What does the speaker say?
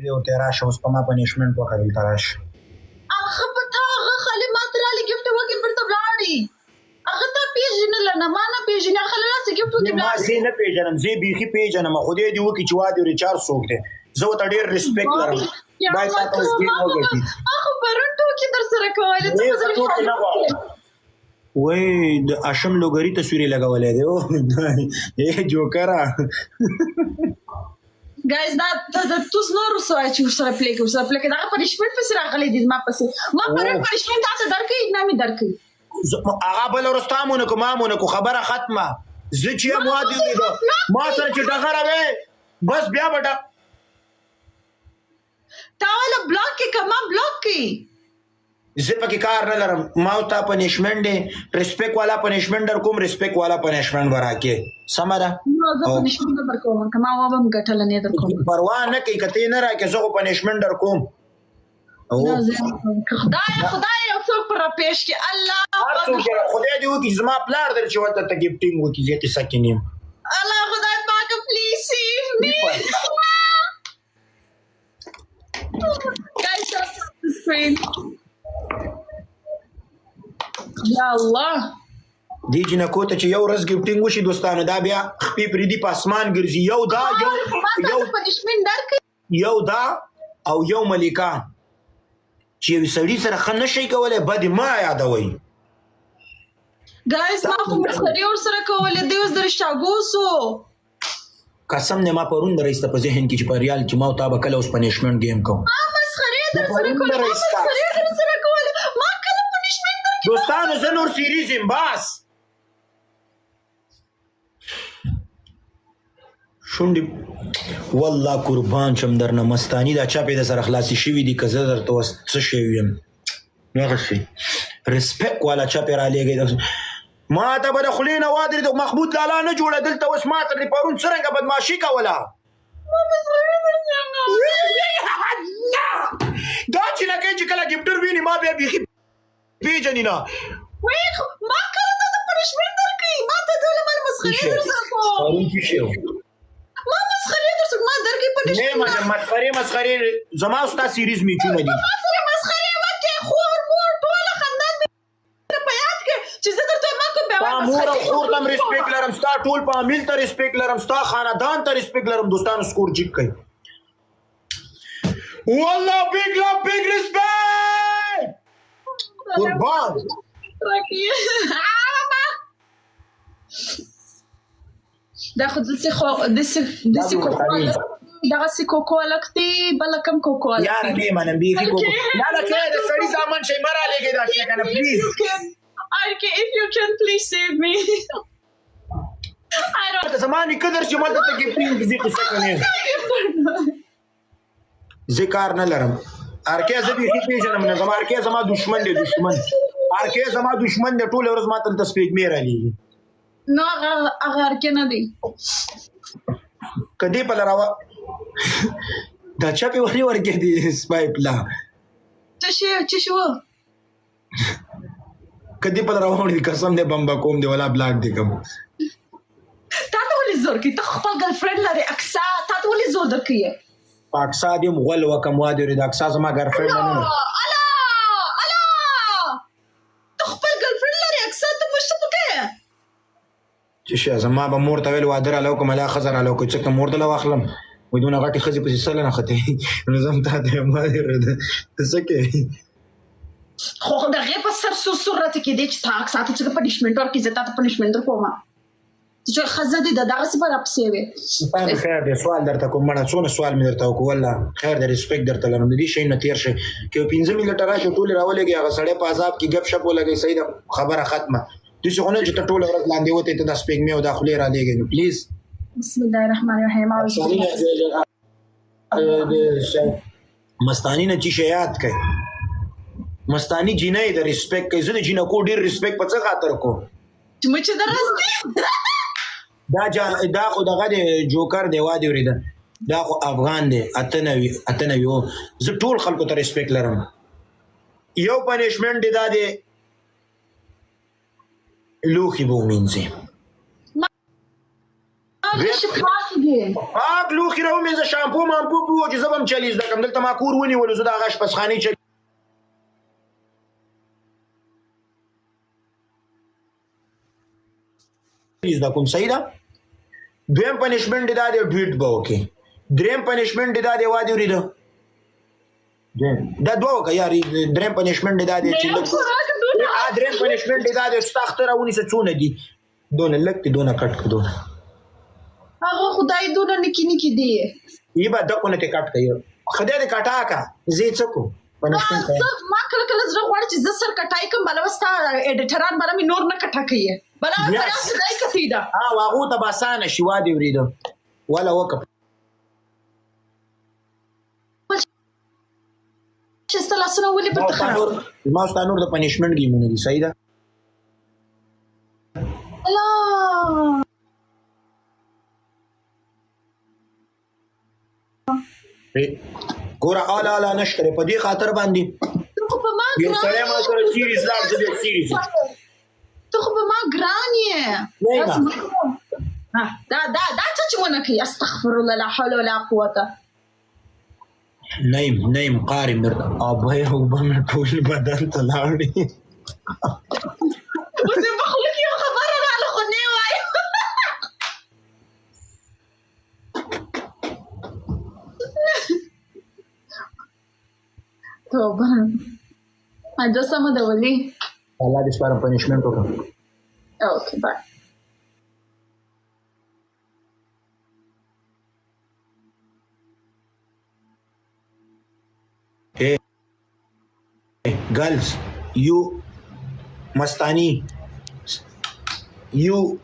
دی او ته راشه اوس په ما پنشمنټ وکړه دلته راشه هغه په تا هغه خالي ما ته رالې ګفټ وکړي بیرته ولاړې هغه تا پېژنله نه ما نه پېژني هغه راسې ګفټ وکړي ما زه نه پېژنم زه بیخي پېژنم خدای دې وکړي چې واده ریچارج څوک دی زه ورته ډېر ریسپیکټ لرم دا یې ساته اوس ډېر وګټي هغه پرون ټوکې در سره کولې وای د اشم لوګري تصویر لګولې دی او جوکرا ګایز دا توس نور سوای چې سره پلی کې دا پنشمنت پس راغلي دي ما پسې ما پرون پنشمنت تاسو درکې نه می درکې هغه بل ورستامونه کومونه کو خبره ختمه زه چې مواد دی ما سره چې ډغره وې بس بیا بټا تاوله بلاک کې کما بلاک کې زه پکې کار نه لرم ما او تا پنشمنت دی ریسپیکټ والا پنشمنت در کوم ریسپیکټ والا پنشمنت ورکې سمره نو زه پنشمنت در کوم کما و به ګټل نه در کوم پروا نه کوي کته نه راکې زه پنشمنت در کوم خدای یو څوک پر پیش کې الله خدای دې وکړي زما پلار در چې ورته ته ګفټینګ وکړي زه قصه کې نیم الله خدای پاک پلیز سیو می guys shut the screen یا الله دی جنکو ته چې یو ورځ ګفټینګ وشي دوستانو دا بیا خپې پریدي په اسمان ګرځي یو دا یو دا او یو ملیکا چې یو سړي سره ښه نشي کولی بد ما یادوئ ګایز ما خو مسخرې ورسره کولې دی اوس د رشتاګوسو قسم نه ما پرون د رئیس ته په ذهن کې چې په ریال کې ما او تا به کله اوس پنشمنټ ګیم کوم مسخرې درسره کولې ما کله پنشمنټ درکې دوستانو زه نور سیریز یم بس شونډې والله قربان شم درنه مستاني دا چاپې د سره خلاصې شوي دي که زه درته اوس څه شوي یم هغسې ریسپیکټ والا چاپې رالیږئ ما ته به د خولې نه وادرېد محمود لالا نه جوړه دلته اوس ما ته د پرون څرنګه بدماشي کوله دا چینکۍ چې کله ګفټر ویني ما بیا بیخي پېژني نه ما کله ته د پنشمنټ درکوي ما ته ټوله مال مسخرې درسره پرون څه شی ما مسخرې درسره ما درکوي پنشمنټ مسخرې زما ستا سیریز میچونه دي مور او خور ته ریسپیکټ لرم ستا ټول فامیل ته ریسپیکټ لرم ستا خاندان ته ریسپیکټ لرم دوستانو سکور جیک کوي والله بیگ لو بیگ ریسپیکټ قربان دا خو دسې دغسې کوکو لکتې بله کم کوکو یاره نه منم بیخي کوکو لاله کې د سړي سامان شی مه رالیږئ دا شی که نه پلیز Okay, if you can, please save me. I don't. زما نیکه در چې ما ته ګفټینګ دې قصه کوي زه کار نه لرم ارکې زه بیخي پېژنم نه زما ارکې زما دشمن دی ارکې زما دشمن دی ټوله ورځ ما ته دلته سپېږمې رالیږي نو هغه ارکې نه دی که دې پله راوه دا چپې ولې ورکې دي سپایپ لا څه شو کدی په راوړی قسم دې بمبا کوم دی ولا بلاک دی کوم تا ته ولې زور کې ته خپل ګرل فرند لري اکسا تا ته ولې زور درکې اکسا دې مغول وکم واده لري د اکسا زما ګرل فرند نه الا ته خپل ګرل فرند لري اکسا ته مشته پکې چې زما به مور ته ویل واده را لو کوم لا خزر را لو کو چې مور ته واخلم ودونه غټي خزي په سره نه خته نظام ته دې ما دې څه کې خو دغه په سر سور راته کې دې چې تاک ساتي چې پنشمنټ ورکې زه تاسو پنشمنټ درکوم چې خزه دې دغه څه پر اپسې وي په خیر دې سوال درته کوم مړه څونه سوال مې درته وکړ والله خیر دې ریسپیکټ درته لرم دې شي نه تیر شي کې 15 منټه راشي ټول راولېږي هغه سړی په عذاب کې غب شپ ولګي صحیح خبره ختمه دې څنګه چې ټول ورځ لاندې وته ته د سپیک مې او داخلي را لېږي پلیز بسم الله الرحمن الرحیم مستانی نه چې شیات کوي مستانی جینای د ریسپیکټ کوي زه د جینکو ډیر ریسپیکټ په څه خاطر کو چې مچ درسته دا خو دغه دی جوکر دی وادي ورید دا خو افغان دی اتنوي زه ټول خلکو ته ریسپیکټ لرم یو پنشمنټ دی دا دی لوخي بو مینځي شفاف دي پاک لوښي راومینځه شامپو مامپو پې و چې زه به هم چلی زده کړم دلته ما کور ونیولو زه د هغه اشپزخانې چلی زده کوم صحیح ده دویم پنشمنټ دا دی ډویټ به وکړې دریم پنشمنټ دا دی وادي وریده دا دوه وکړه یار دریم پنشمنټ دا دی چې دریم پنشمنټ دا دی ستا اخته راونیسه څونه دي دونه لږ دي دونه کټ کړه دونه هغه خدای دونه نکي نکي دی ای به دقونه ته کټ کوي خدای دې کټا کا زه څه کو پنشمنټ ما کله کله زړه غواړي چې زه سر کټای کوم بل وستا اډیټران بل مې نور نه کټا کوي بل خدای کتی دا واغو ته باسانه شي وادي وریده ولا وکړه چې ستاسو لاسونه ولې په خراب ما ستاسو نور د پنشمنټ گیمونه دي صحیح ده الله ګوره اعلی نشته په دې خاطر باندې په ما یو سړی ما سره سیریز لاړ زه بیا سیریز ته خو په ما ګران یې دا څه چې ونه کوي استغفر الله لا حول ولا قوه نیم قاری مرد آبای اوبه مې ټول بدن ته لاړې اوس یې په خوله کې یو خبره راغله خو نه یې وایو توبه اجازه سمه ده ولي الله دې سپاره پنشمنټ وکړه اوکې بای girls you mastani you